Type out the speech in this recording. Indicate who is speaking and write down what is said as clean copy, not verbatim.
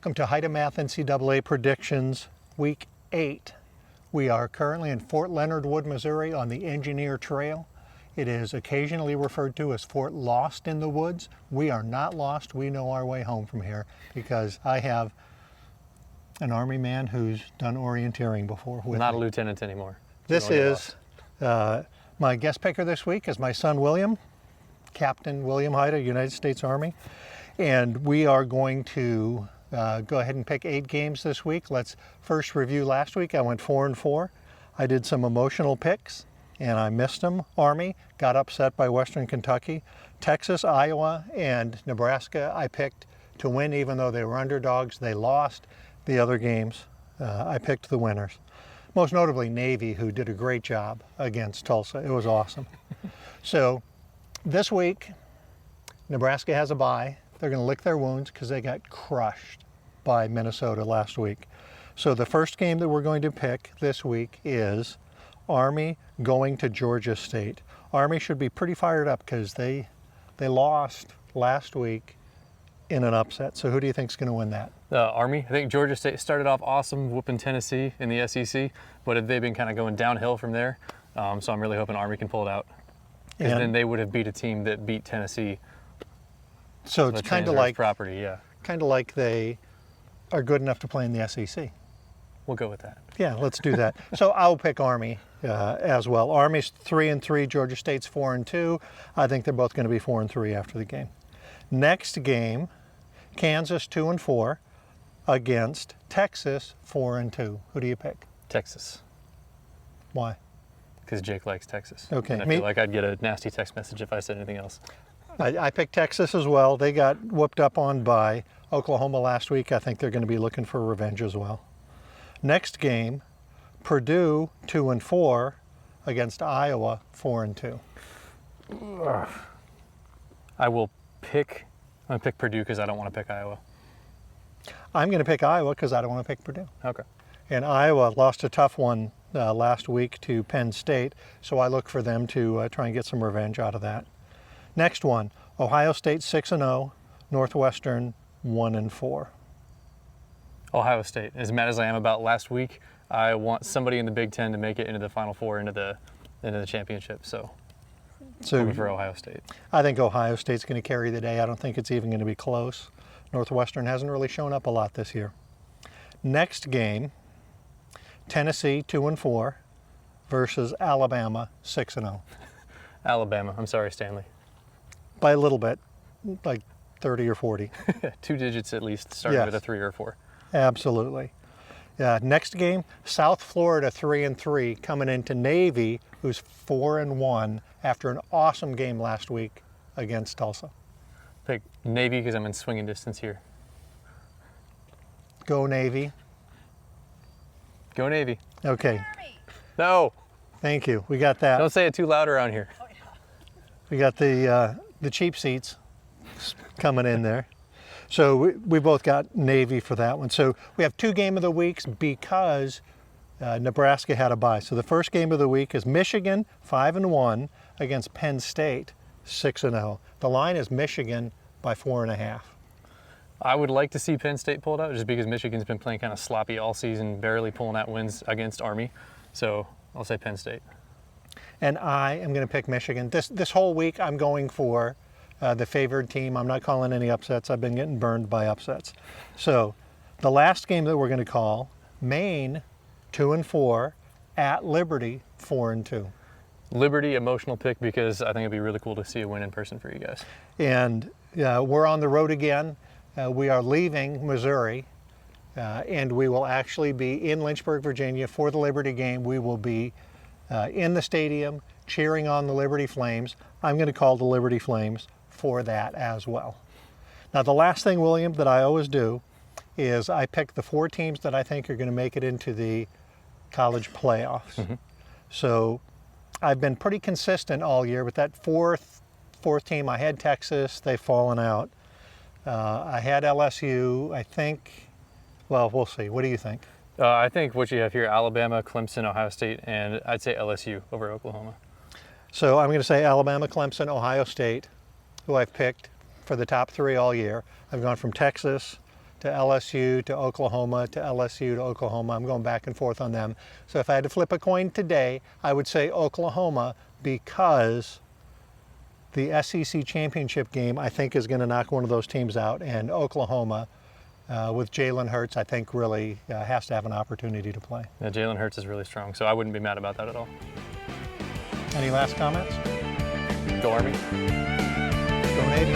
Speaker 1: Welcome to Heidamath NCAA Predictions Week 8. We are currently in Fort Leonard Wood, Missouri on the Engineer Trail. It is occasionally referred to as Fort Lost in the Woods. We are not lost. We know our way home from here because I have an Army man who's done orienteering before with
Speaker 2: Not
Speaker 1: me.
Speaker 2: a lieutenant anymore.
Speaker 1: This is my guest picker this week is my son William, Captain William Heida, United States Army. And we are going to go ahead and pick 8 games this week. Let's first review last week. I went 4-4. I did some emotional picks and I missed them. Army got upset by Western Kentucky. Texas, Iowa, and Nebraska I picked to win even though they were underdogs. They lost. The other games I picked the winners. Most notably Navy, who did a great job against Tulsa. It was awesome. So this week, Nebraska has a bye. They're going to lick their wounds because they got crushed by Minnesota last week. So the first game that we're going to pick this week is Army going to Georgia State. Army should be pretty fired up because they lost last week in an upset. So who do you think is going to win that?
Speaker 2: Army. I think Georgia State started off awesome, whooping Tennessee in the SEC, but they've been kind of going downhill from there. So I'm really hoping Army can pull it out. Because then they would have beat a team that beat Tennessee.
Speaker 1: So it's kind of like
Speaker 2: property, yeah.
Speaker 1: Kind of like they are good enough to play in the SEC.
Speaker 2: We'll go with that.
Speaker 1: Yeah, let's do that. So I'll pick Army as well. Army's 3-3, Georgia State's 4-2. I think they're both going to be 4-3 after the game. Next game, Kansas 2-4 against Texas 4-2. Who do you pick?
Speaker 2: Texas.
Speaker 1: Why?
Speaker 2: Because Jake likes Texas.
Speaker 1: Okay.
Speaker 2: And I feel like I'd get a nasty text message if I said anything else.
Speaker 1: I picked Texas as well. They got whooped up on by Oklahoma last week. I think they're going to be looking for revenge as well. Next game, Purdue 2-4 against Iowa 4-2.
Speaker 2: I'm going to pick Purdue because I don't want to pick Iowa.
Speaker 1: I'm going to pick Iowa because I don't want to pick Purdue.
Speaker 2: Okay.
Speaker 1: And Iowa lost a tough one last week to Penn State, so I look for them to try and get some revenge out of that. Next one, Ohio State 6-0, Northwestern 1-4.
Speaker 2: Ohio State. As mad as I am about last week, I want somebody in the Big Ten to make it into the Final Four, into the championship. So I'm for Ohio State.
Speaker 1: I think Ohio State's going to carry the day. I don't think it's even going to be close. Northwestern hasn't really shown up a lot this year. Next game, Tennessee 2-4 versus Alabama 6-0.
Speaker 2: Alabama. I'm sorry, Stanley.
Speaker 1: By a little bit, like 30 or 40.
Speaker 2: 2 digits at least, starting with a 3 or a 4.
Speaker 1: Absolutely. Next game, South Florida 3-3 coming into Navy, who's 4-1 after an awesome game last week against Tulsa.
Speaker 2: Pick Navy because I'm in swinging distance here.
Speaker 1: Go Navy.
Speaker 2: Go Navy.
Speaker 1: Okay.
Speaker 2: No.
Speaker 1: Thank you. We got that.
Speaker 2: Don't say it too loud around here.
Speaker 1: We got the cheap seats coming in there. So we both got Navy for that one. So we have 2 game of the weeks because Nebraska had a bye. So the first game of the week is Michigan 5-1 against Penn State 6-0. The line is Michigan by 4.5.
Speaker 2: I would like to see Penn State pulled out just because Michigan's been playing kind of sloppy all season, barely pulling out wins against Army. So I'll say Penn State.
Speaker 1: And I am going to pick Michigan. This whole week I'm going for the favored team. I'm not calling any upsets. I've been getting burned by upsets. So the last game that we're going to call, Maine 2-4 at Liberty 4-2.
Speaker 2: Liberty, emotional pick because I think it'd be really cool to see a win in person for you guys.
Speaker 1: And we're on the road again. We are leaving Missouri and we will actually be in Lynchburg, Virginia for the Liberty game. We will be in the stadium cheering on the Liberty Flames. I'm going to call the Liberty Flames for that as well. Now the last thing, William, that I always do is I pick the 4 teams that I think are going to make it into the college playoffs. Mm-hmm. So I've been pretty consistent all year with that fourth team. I had Texas, they've fallen out. I had LSU, I think, well, we'll see. What do you think?
Speaker 2: I think what you have here, Alabama, Clemson, Ohio State, and I'd say LSU over Oklahoma.
Speaker 1: So I'm going to say Alabama, Clemson, Ohio State, who I've picked for the top 3 all year. I've gone from Texas to LSU, to Oklahoma, to LSU, to Oklahoma. I'm going back and forth on them. So if I had to flip a coin today, I would say Oklahoma, because the SEC championship game, I think, is going to knock one of those teams out. And Oklahoma, with Jalen Hurts, I think really has to have an opportunity to play.
Speaker 2: Yeah, Jalen Hurts is really strong, so I wouldn't be mad about that at all.
Speaker 1: Any last comments?
Speaker 2: Go Army.
Speaker 1: Go Navy.